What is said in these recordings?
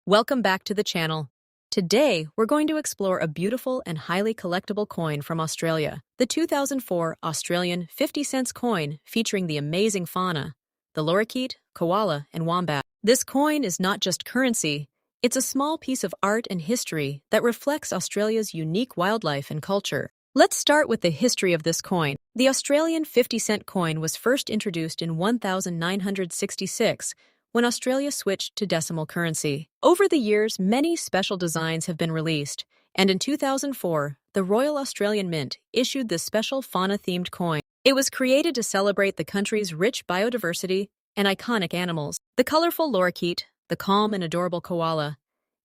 Welcome back to the channel. Today, we're going to explore a beautiful and highly collectible coin from Australia, the 2004 Australian 50-cent coin featuring the amazing fauna, the lorikeet, koala, and wombat. This coin is not just currency, it's a small piece of art and history that reflects Australia's unique wildlife and culture. Let's start with the history of this coin. The Australian 50-cent coin was first introduced in 1966 when Australia switched to decimal currency. Over the years, many special designs have been released, and in 2004, the Royal Australian Mint issued this special fauna-themed coin. It was created to celebrate the country's rich biodiversity and iconic animals. The colorful lorikeet, the calm and adorable koala,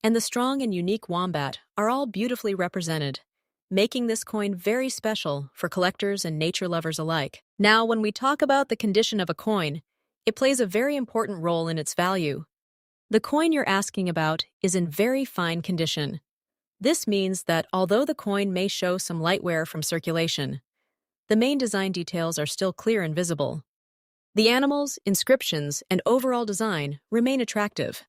and the strong and unique wombat are all beautifully represented, making this coin very special for collectors and nature lovers alike. Now, when we talk about the condition of a coin, it plays a very important role in its value. The coin you're asking about is in very fine condition. This means that although the coin may show some light wear from circulation, the main design details are still clear and visible. The animals, inscriptions, and overall design remain attractive.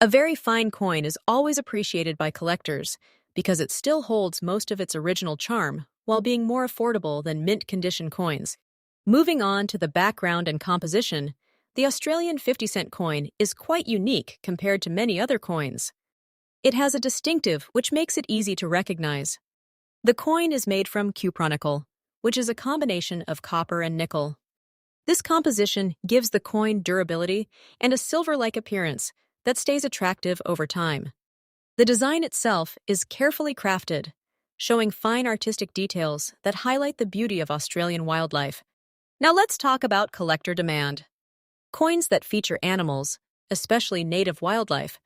A very fine coin is always appreciated by collectors because it still holds most of its original charm while being more affordable than mint-condition coins. Moving on to the background and composition, the Australian 50-cent coin is quite unique compared to many other coins. It has a distinctive which makes it easy to recognize. The coin is made from cupronickel, which is a combination of copper and nickel. This composition gives the coin durability and a silver-like appearance that stays attractive over time. The design itself is carefully crafted, showing fine artistic details that highlight the beauty of Australian wildlife. Now let's talk about collector demand. Coins that feature animals, especially native wildlife,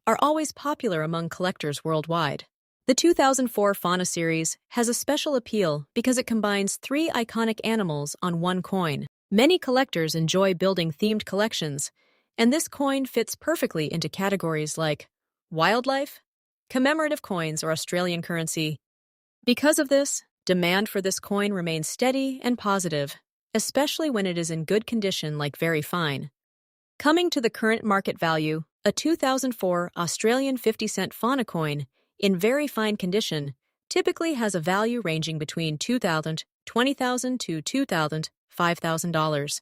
are always popular among collectors worldwide. The 2004 Fauna series has a special appeal because it combines three iconic animals on one coin. Many collectors enjoy building themed collections, and this coin fits perfectly into categories like wildlife, commemorative coins, or Australian currency. Because of this, demand for this coin remains steady and positive, especially when it is in good condition like very fine. Coming to the current market value, a 2004 Australian 50-cent fauna coin in very fine condition typically has a value ranging between $2,000, $20,000 to $2,000, $5,000.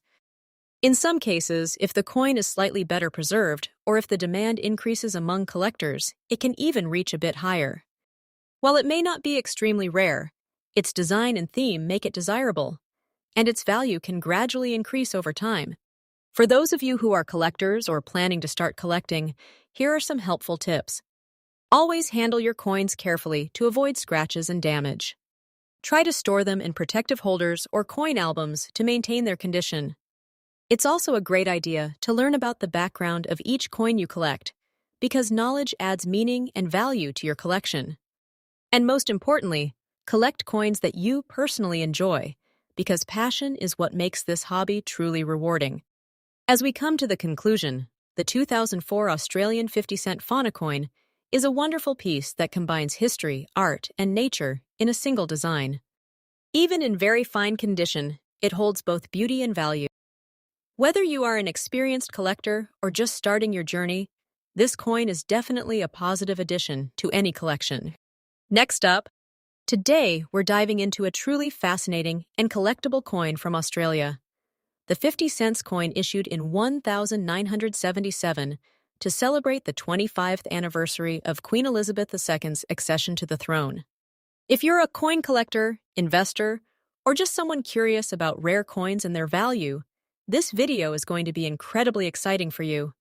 In some cases, if the coin is slightly better preserved or if the demand increases among collectors, it can even reach a bit higher. While it may not be extremely rare, its design and theme make it desirable, and its value can gradually increase over time. For those of you who are collectors or planning to start collecting, here are some helpful tips. Always handle your coins carefully to avoid scratches and damage. Try to store them in protective holders or coin albums to maintain their condition. It's also a great idea to learn about the background of each coin you collect, because knowledge adds meaning and value to your collection. And most importantly, collect coins that you personally enjoy, because passion is what makes this hobby truly rewarding. As we come to the conclusion, the 2004 Australian 50-cent fauna coin is a wonderful piece that combines history, art, and nature in a single design. Even in very fine condition, it holds both beauty and value. Whether you are an experienced collector or just starting your journey, this coin is definitely a positive addition to any collection. Next up, today, we're diving into a truly fascinating and collectible coin from Australia. The 50-cent coin issued in 1977 to celebrate the 25th anniversary of Queen Elizabeth II's accession to the throne. If you're a coin collector, investor, or just someone curious about rare coins and their value, this video is going to be incredibly exciting for you.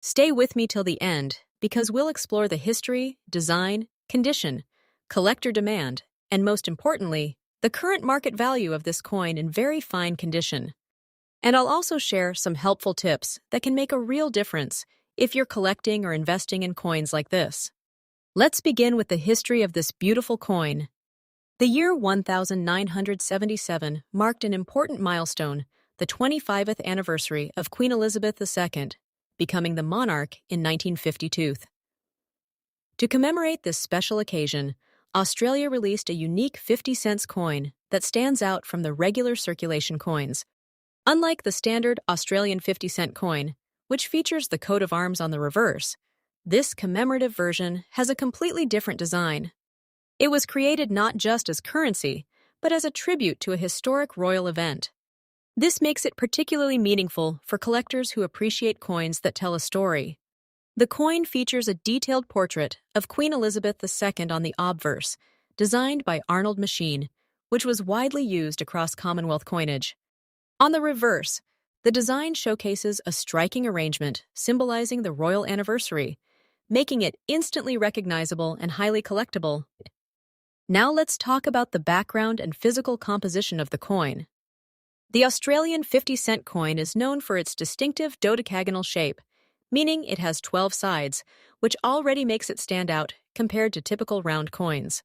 Stay with me till the end because we'll explore the history, design, condition, collector demand, and most importantly, the current market value of this coin in very fine condition. And I'll also share some helpful tips that can make a real difference if you're collecting or investing in coins like this. Let's begin with the history of this beautiful coin. The year 1977 marked an important milestone, the 25th anniversary of Queen Elizabeth II, becoming the monarch in 1952. To commemorate this special occasion, Australia released a unique 50-cent coin that stands out from the regular circulation coins. Unlike the standard Australian 50-cent coin, which features the coat of arms on the reverse, This commemorative version has a completely different design. It was created not just as currency, but as a tribute to a historic royal event. This makes it particularly meaningful for collectors who appreciate coins that tell a story. The coin features a detailed portrait of Queen Elizabeth II on the obverse, designed by Arnold Machine, which was widely used across Commonwealth coinage. On the reverse, the design showcases a striking arrangement symbolizing the royal anniversary, making it instantly recognizable and highly collectible. Now let's talk about the background and physical composition of the coin. The Australian 50-cent coin is known for its distinctive dodecagonal shape, meaning it has 12 sides, which already makes it stand out compared to typical round coins.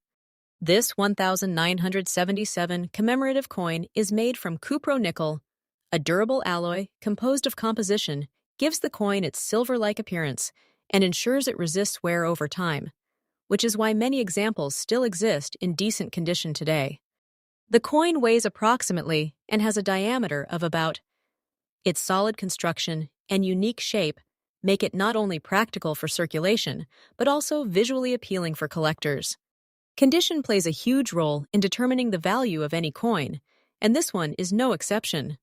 This 1977 commemorative coin is made from cupro-nickel, a durable alloy composed of composition, gives the coin its silver-like appearance and ensures it resists wear over time, which is why many examples still exist in decent condition today. The coin weighs approximately and has a diameter of about. Its solid construction and unique shape make it not only practical for circulation, but also visually appealing for collectors. Condition plays a huge role in determining the value of any coin, and this one is no exception.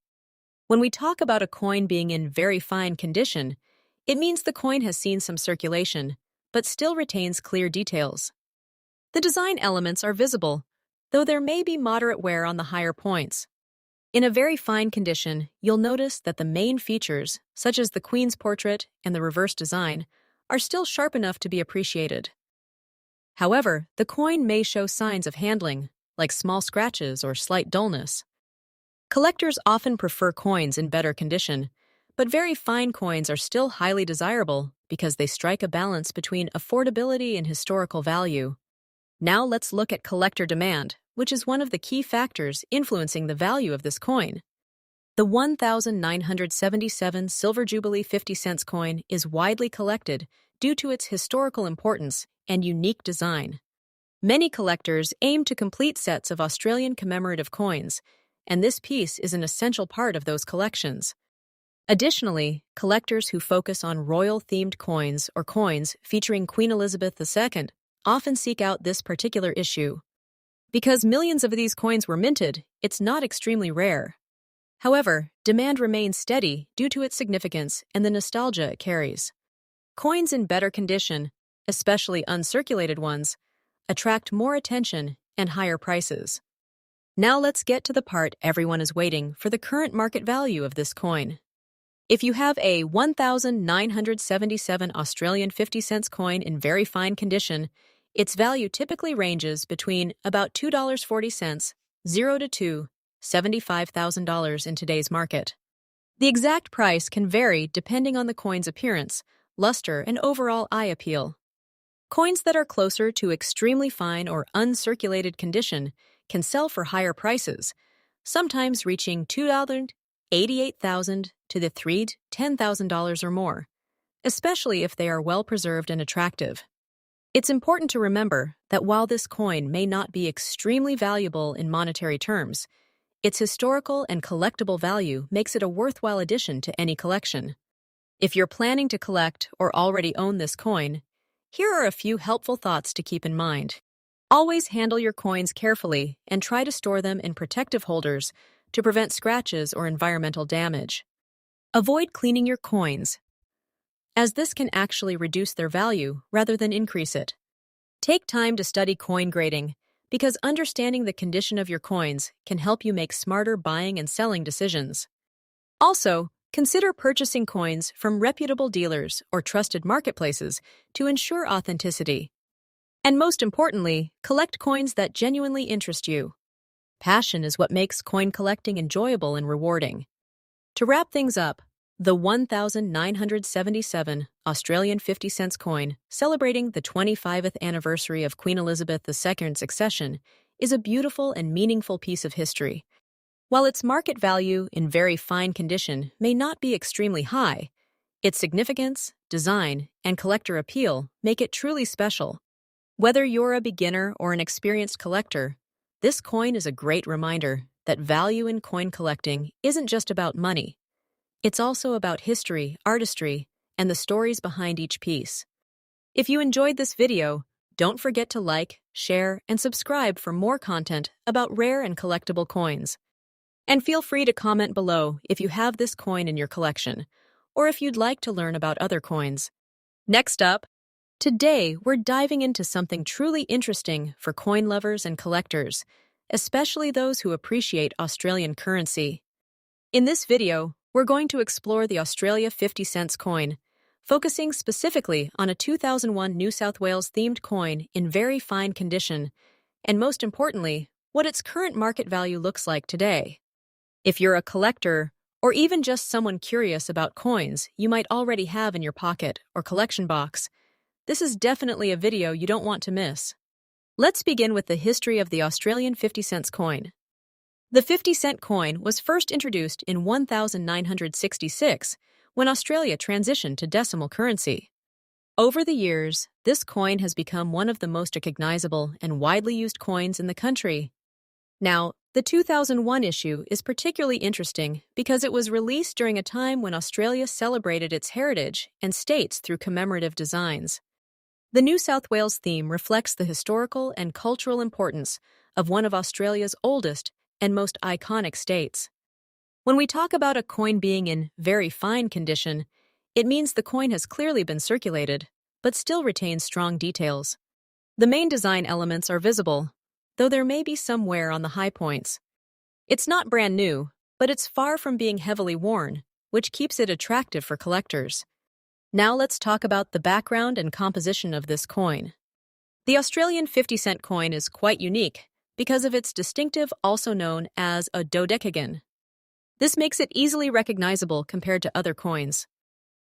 When we talk about a coin being in very fine condition, it means the coin has seen some circulation, but still retains clear details. The design elements are visible, though there may be moderate wear on the higher points. In a very fine condition, you'll notice that the main features, such as the Queen's portrait and the reverse design, are still sharp enough to be appreciated. However, the coin may show signs of handling, like small scratches or slight dullness. Collectors often prefer coins in better condition, but very fine coins are still highly desirable because they strike a balance between affordability and historical value. Now let's look at collector demand, which is one of the key factors influencing the value of this coin. The 1977 Silver Jubilee 50-cent coin is widely collected due to its historical importance and unique design. Many collectors aim to complete sets of Australian commemorative coins, and this piece is an essential part of those collections. Additionally, collectors who focus on royal-themed coins or coins featuring Queen Elizabeth II often seek out this particular issue. Because millions of these coins were minted, it's not extremely rare. However, demand remains steady due to its significance and the nostalgia it carries. Coins in better condition, especially uncirculated ones, attract more attention and higher prices. Now let's get to the part everyone is waiting for: the current market value of this coin. If you have a 1977 Australian 50-cent coin in very fine condition, its value typically ranges between about $2.40, $0 to $75,000 in today's market. The exact price can vary depending on the coin's appearance, luster, and overall eye appeal. Coins that are closer to extremely fine or uncirculated condition can sell for higher prices, sometimes reaching $288,000 to the $10,000 or more, especially if they are well preserved and attractive. It's important to remember that while this coin may not be extremely valuable in monetary terms, its historical and collectible value makes it a worthwhile addition to any collection. If you're planning to collect or already own this coin, here are a few helpful thoughts to keep in mind. Always handle your coins carefully and try to store them in protective holders to prevent scratches or environmental damage. Avoid cleaning your coins, as this can actually reduce their value rather than increase it. Take time to study coin grading, because understanding the condition of your coins can help you make smarter buying and selling decisions. Also, consider purchasing coins from reputable dealers or trusted marketplaces to ensure authenticity. And most importantly, collect coins that genuinely interest you. Passion is what makes coin collecting enjoyable and rewarding. To wrap things up, the 1977 Australian 50-cent coin, celebrating the 25th anniversary of Queen Elizabeth II's accession, is a beautiful and meaningful piece of history. While its market value in very fine condition may not be extremely high, its significance, design, and collector appeal make it truly special. Whether you're a beginner or an experienced collector, this coin is a great reminder that value in coin collecting isn't just about money. It's also about history, artistry, and the stories behind each piece. If you enjoyed this video, don't forget to like, share, and subscribe for more content about rare and collectible coins. And feel free to comment below if you have this coin in your collection, or if you'd like to learn about other coins. Next up, today we're diving into something truly interesting for coin lovers and collectors, especially those who appreciate Australian currency. In this video, we're going to explore the Australia 50 cents coin, focusing specifically on a 2001 New South Wales themed coin in very fine condition, and most importantly, what its current market value looks like today. If you're a collector, or even just someone curious about coins you might already have in your pocket or collection box, this is definitely a video you don't want to miss. Let's begin with the history of the Australian 50 cents coin. The 50-cent coin was first introduced in 1966 when Australia transitioned to decimal currency. Over the years, this coin has become one of the most recognizable and widely used coins in the country. Now, the 2001 issue is particularly interesting because it was released during a time when Australia celebrated its heritage and states through commemorative designs. The New South Wales theme reflects the historical and cultural importance of one of Australia's oldest and most iconic states. When we talk about a coin being in very fine condition, it means the coin has clearly been circulated, but still retains strong details. The main design elements are visible, though there may be some wear on the high points. It's not brand new, but it's far from being heavily worn, which keeps it attractive for collectors. Now let's talk about the background and composition of this coin. The Australian 50-cent coin is quite unique because of its distinctive, also known as a dodecagon. This makes it easily recognizable compared to other coins.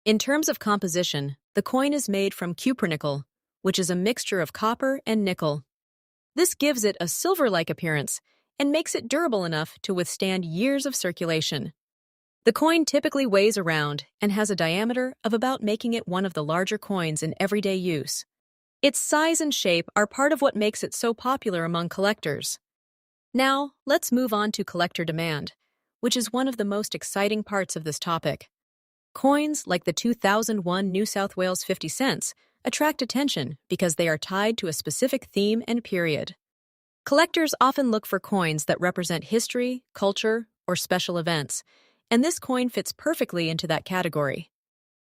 In terms of composition, the coin is made from cupronickel, which is a mixture of copper and nickel. This gives it a silver-like appearance and makes it durable enough to withstand years of circulation. The coin typically weighs around and has a diameter of about making it one of the larger coins in everyday use. Its size and shape are part of what makes it so popular among collectors. Now, let's move on to collector demand, which is one of the most exciting parts of this topic. Coins like the 2001 New South Wales 50 cents attract attention because they are tied to a specific theme and period. Collectors often look for coins that represent history, culture, or special events, and this coin fits perfectly into that category.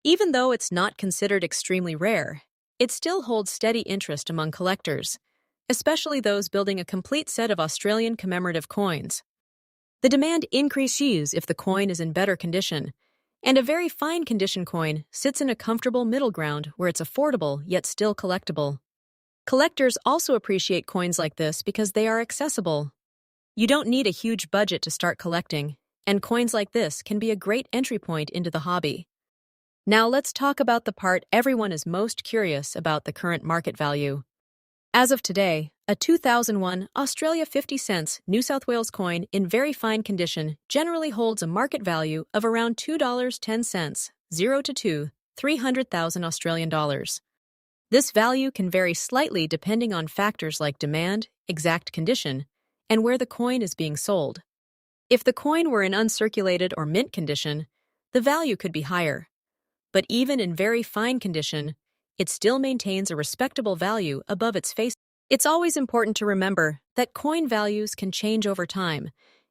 Even though it's not considered extremely rare, it still holds steady interest among collectors, especially those building a complete set of Australian commemorative coins. The demand increases if the coin is in better condition, and a very fine condition coin sits in a comfortable middle ground where it's affordable yet still collectible. Collectors also appreciate coins like this because they are accessible. You don't need a huge budget to start collecting, and coins like this can be a great entry point into the hobby. Now let's talk about the part everyone is most curious about: the current market value. As of today, a 2001 Australia 50 cents New South Wales coin in very fine condition generally holds a market value of around $2.10, 0 to 300,000 Australian dollars. This value can vary slightly depending on factors like demand, exact condition, and where the coin is being sold. If the coin were in uncirculated or mint condition, the value could be higher. But even in very fine condition, it still maintains a respectable value above its face. It's always important to remember that coin values can change over time,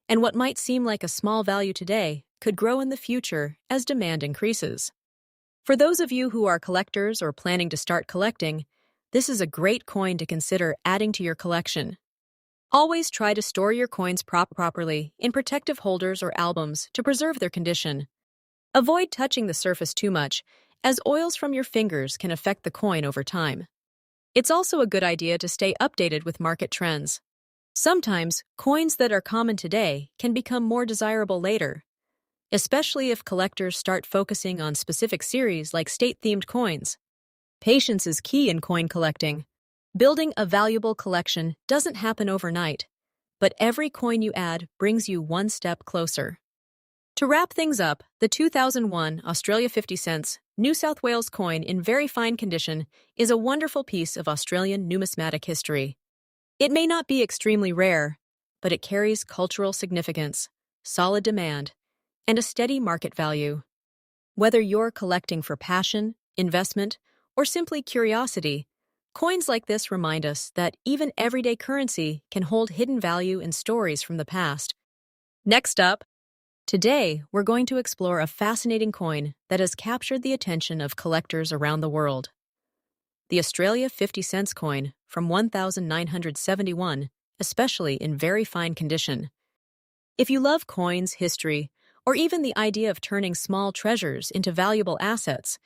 and what might seem like a small value today could grow in the future as demand increases. For those of you who are collectors or planning to start collecting, this is a great coin to consider adding to your collection. Always try to store your coins properly in protective holders or albums to preserve their condition. Avoid touching the surface too much, as oils from your fingers can affect the coin over time. It's also a good idea to stay updated with market trends. Sometimes, coins that are common today can become more desirable later, especially if collectors start focusing on specific series like state-themed coins. Patience is key in coin collecting. Building a valuable collection doesn't happen overnight, but every coin you add brings you one step closer. To wrap things up, the 2001 Australia 50 cents New South Wales coin in very fine condition is a wonderful piece of Australian numismatic history. It may not be extremely rare, but it carries cultural significance, solid demand, and a steady market value. Whether you're collecting for passion, investment, or simply curiosity, coins like this remind us that even everyday currency can hold hidden value in stories from the past. Next up, today we're going to explore a fascinating coin that has captured the attention of collectors around the world. The Australia 50 cents coin from 1971, especially in very fine condition. If you love coins, history, or even the idea of turning small treasures into valuable assets,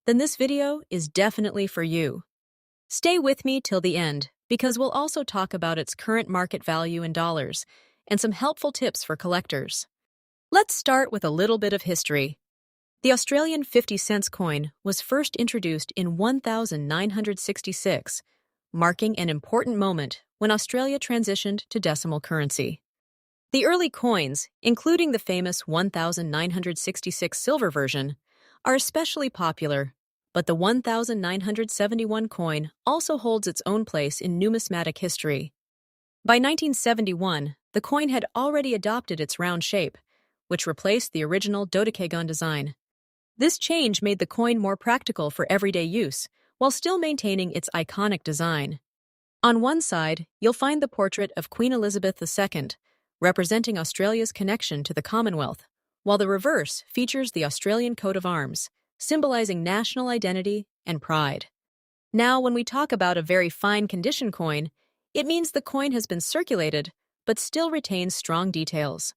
then this video is definitely for you. Stay with me till the end, because we'll also talk about its current market value in dollars and some helpful tips for collectors. Let's start with a little bit of history. The Australian 50 cents coin was first introduced in 1966, marking an important moment when Australia transitioned to decimal currency. The early coins, including the famous 1966 silver version, are especially popular, but the 1971 coin also holds its own place in numismatic history. By 1971, the coin had already adopted its round shape, which replaced the original dodecagon design. This change made the coin more practical for everyday use, while still maintaining its iconic design. On one side, you'll find the portrait of Queen Elizabeth II, representing Australia's connection to the Commonwealth, while the reverse features the Australian coat of arms, symbolizing national identity and pride. Now, when we talk about a very fine condition coin, it means the coin has been circulated, but still retains strong details.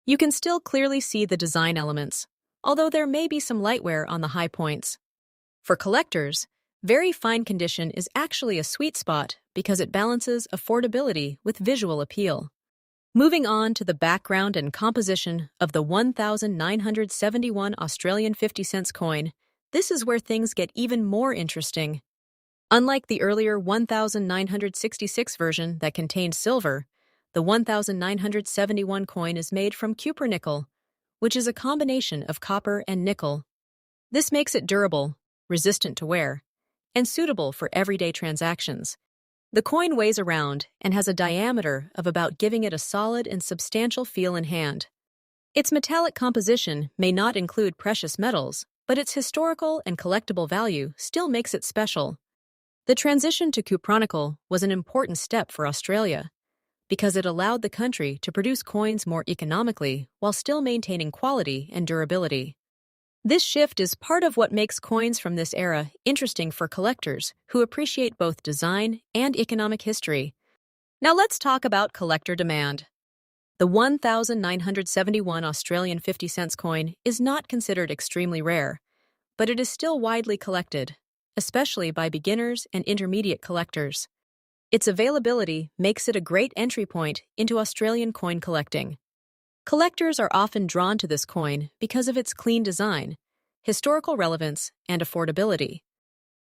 You can still clearly see the design elements, although there may be some light wear on the high points. For collectors, very fine condition is actually a sweet spot because it balances affordability with visual appeal. Moving on to the background and composition of the 1971 Australian 50 cents coin, this is where things get even more interesting. Unlike the earlier 1966 version that contained silver, the 1971 coin is made from cupronickel, which is a combination of copper and nickel. This makes it durable, resistant to wear, and suitable for everyday transactions. The coin weighs around and has a diameter of about, giving it a solid and substantial feel in hand. Its metallic composition may not include precious metals, but its historical and collectible value still makes it special. The transition to cupronickel was an important step for Australia, because it allowed the country to produce coins more economically while still maintaining quality and durability. This shift is part of what makes coins from this era interesting for collectors who appreciate both design and economic history. Now let's talk about collector demand. The 1971 Australian 50 cents coin is not considered extremely rare, but it is still widely collected, especially by beginners and intermediate collectors. Its availability makes it a great entry point into Australian coin collecting. Collectors are often drawn to this coin because of its clean design, historical relevance, and affordability.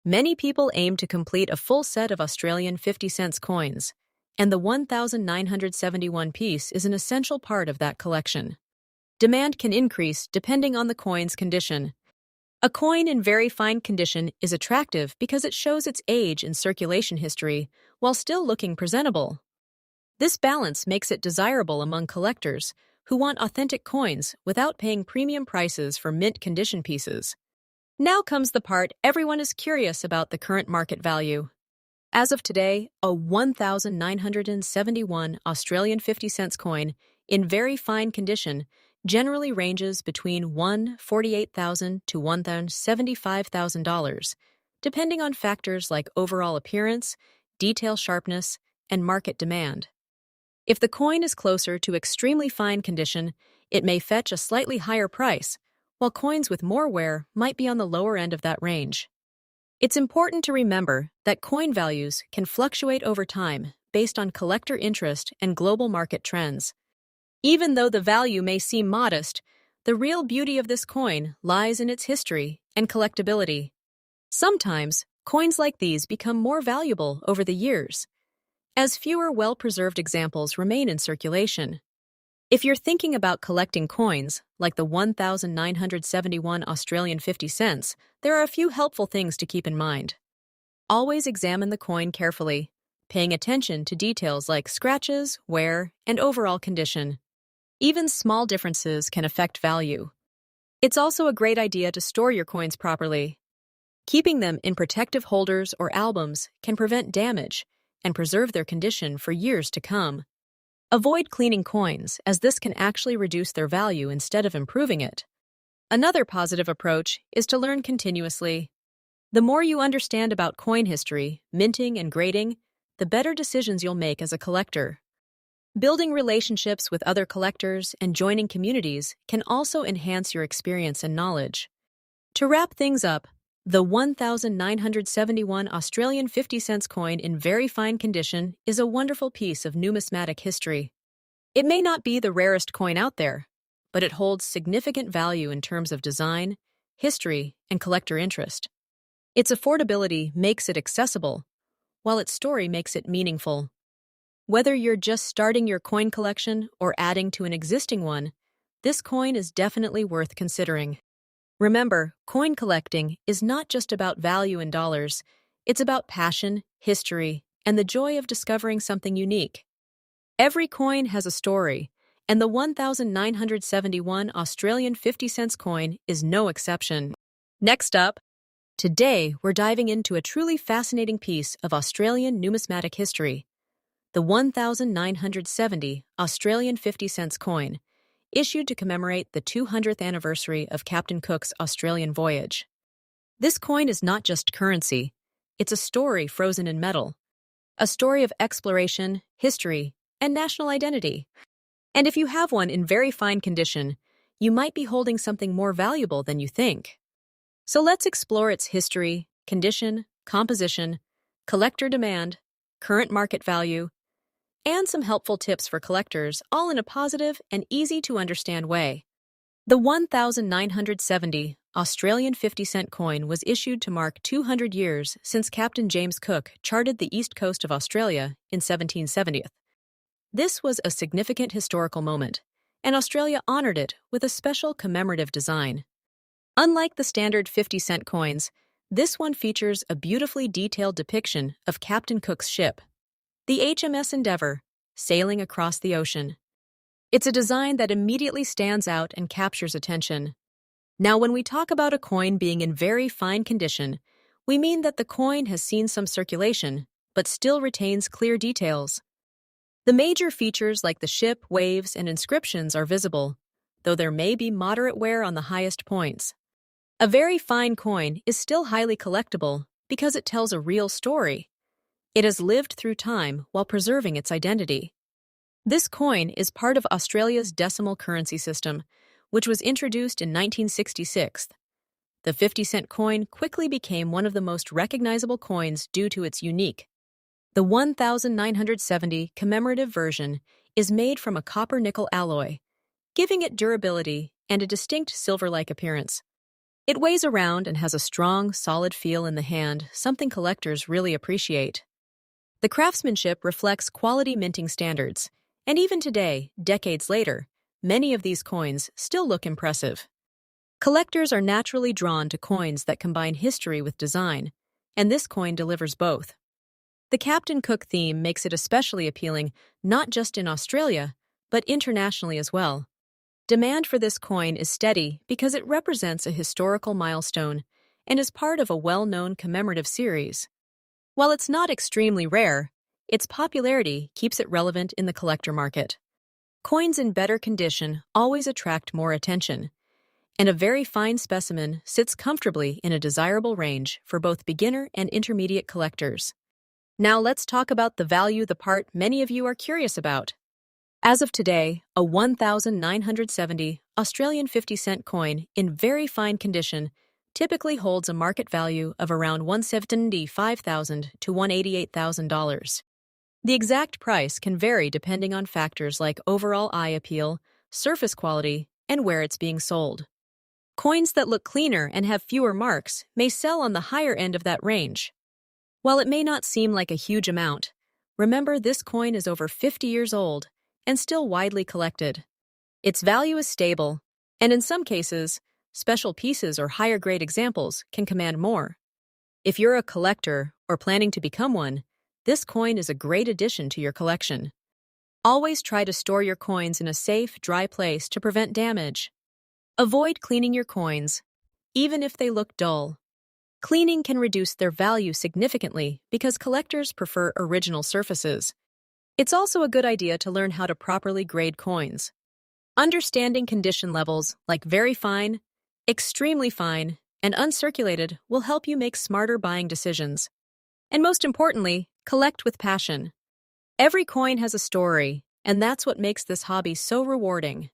Many people aim to complete a full set of Australian 50 cents coins, and the 1971 piece is an essential part of that collection. Demand can increase depending on the coin's condition. A coin in very fine condition is attractive because it shows its age and circulation history while still looking presentable. This balance makes it desirable among collectors who want authentic coins without paying premium prices for mint condition pieces. Now comes the part everyone is curious about: the current market value. As of today, a 1971 Australian 50 cents coin in very fine condition generally ranges between $148,000 to $175,000, depending on factors like overall appearance, detail sharpness, and market demand. If the coin is closer to extremely fine condition, it may fetch a slightly higher price, while coins with more wear might be on the lower end of that range. It's important to remember that coin values can fluctuate over time based on collector interest and global market trends. Even though the value may seem modest, the real beauty of this coin lies in its history and collectability. Sometimes, coins like these become more valuable over the years, as fewer well-preserved examples remain in circulation. If you're thinking about collecting coins, like the 1971 Australian 50 cents, there are a few helpful things to keep in mind. Always examine the coin carefully, paying attention to details like scratches, wear, and overall condition. Even small differences can affect value. It's also a great idea to store your coins properly. Keeping them in protective holders or albums can prevent damage and preserve their condition for years to come. Avoid cleaning coins, as this can actually reduce their value instead of improving it. Another positive approach is to learn continuously. The more you understand about coin history, minting, and grading, the better decisions you'll make as a collector. Building relationships with other collectors and joining communities can also enhance your experience and knowledge. To wrap things up, the 1971 Australian 50-cent coin in very fine condition is a wonderful piece of numismatic history. It may not be the rarest coin out there, but it holds significant value in terms of design, history, and collector interest. Its affordability makes it accessible, while its story makes it meaningful. Whether you're just starting your coin collection or adding to an existing one, this coin is definitely worth considering. Remember, coin collecting is not just about value in dollars, it's about passion, history, and the joy of discovering something unique. Every coin has a story, and the 1971 Australian 50-cent coin is no exception. Next up, today we're diving into a truly fascinating piece of Australian numismatic history, the 1970 Australian 50-cent coin, issued to commemorate the 200th anniversary of Captain Cook's Australian voyage. This coin is not just currency, it's a story frozen in metal, a story of exploration, history, and national identity. And if you have one in very fine condition, you might be holding something more valuable than you think. So let's explore its history, condition, composition, collector demand, current market value, and some helpful tips for collectors, all in a positive and easy-to-understand way. The 1970 Australian 50-cent coin was issued to mark 200 years since Captain James Cook charted the east coast of Australia in 1770. This was a significant historical moment, and Australia honored it with a special commemorative design. Unlike the standard 50-cent coins, this one features a beautifully detailed depiction of Captain Cook's ship, the HMS Endeavour, sailing across the ocean. It's a design that immediately stands out and captures attention. Now, when we talk about a coin being in very fine condition, we mean that the coin has seen some circulation, but still retains clear details. The major features like the ship, waves, and inscriptions are visible, though there may be moderate wear on the highest points. A very fine coin is still highly collectible because it tells a real story. It has lived through time while preserving its identity. This coin is part of Australia's decimal currency system, which was introduced in 1966. The 50-cent coin quickly became one of the most recognizable coins due to its unique. The 1970 commemorative version is made from a copper-nickel alloy, giving it durability and a distinct silver-like appearance. It weighs around and has a strong, solid feel in the hand, something collectors really appreciate. The craftsmanship reflects quality minting standards, and even today, decades later, many of these coins still look impressive. Collectors are naturally drawn to coins that combine history with design, and this coin delivers both. The Captain Cook theme makes it especially appealing not just in Australia, but internationally as well. Demand for this coin is steady because it represents a historical milestone and is part of a well-known commemorative series. While it's not extremely rare, its popularity keeps it relevant in the collector market. Coins in better condition always attract more attention, and a very fine specimen sits comfortably in a desirable range for both beginner and intermediate collectors. Now let's talk about the value, the part many of you are curious about. As of today, a 1970 Australian 50-cent coin in very fine condition typically holds a market value of around $175,000 to $188,000. The exact price can vary depending on factors like overall eye appeal, surface quality, and where it's being sold. Coins that look cleaner and have fewer marks may sell on the higher end of that range. While it may not seem like a huge amount, remember this coin is over 50 years old and still widely collected. Its value is stable, and in some cases, special pieces or higher-grade examples can command more. If you're a collector or planning to become one, this coin is a great addition to your collection. Always try to store your coins in a safe, dry place to prevent damage. Avoid cleaning your coins, even if they look dull. Cleaning can reduce their value significantly because collectors prefer original surfaces. It's also a good idea to learn how to properly grade coins. Understanding condition levels like very fine, extremely fine, and uncirculated will help you make smarter buying decisions. And most importantly, collect with passion. Every coin has a story, and that's what makes this hobby so rewarding.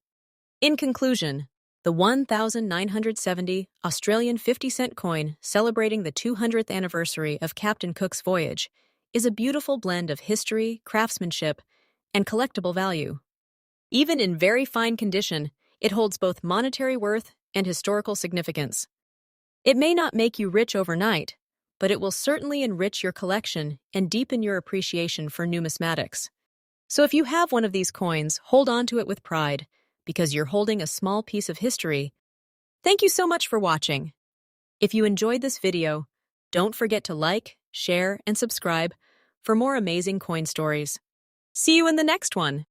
In conclusion, the 1970 Australian 50-cent coin celebrating the 200th anniversary of Captain Cook's voyage is a beautiful blend of history, craftsmanship, and collectible value. Even in very fine condition, it holds both monetary worth and historical significance. It may not make you rich overnight, but it will certainly enrich your collection and deepen your appreciation for numismatics. So if you have one of these coins, hold on to it with pride, because you're holding a small piece of history. Thank you so much for watching. If you enjoyed this video, don't forget to like, share, and subscribe for more amazing coin stories. See you in the next one.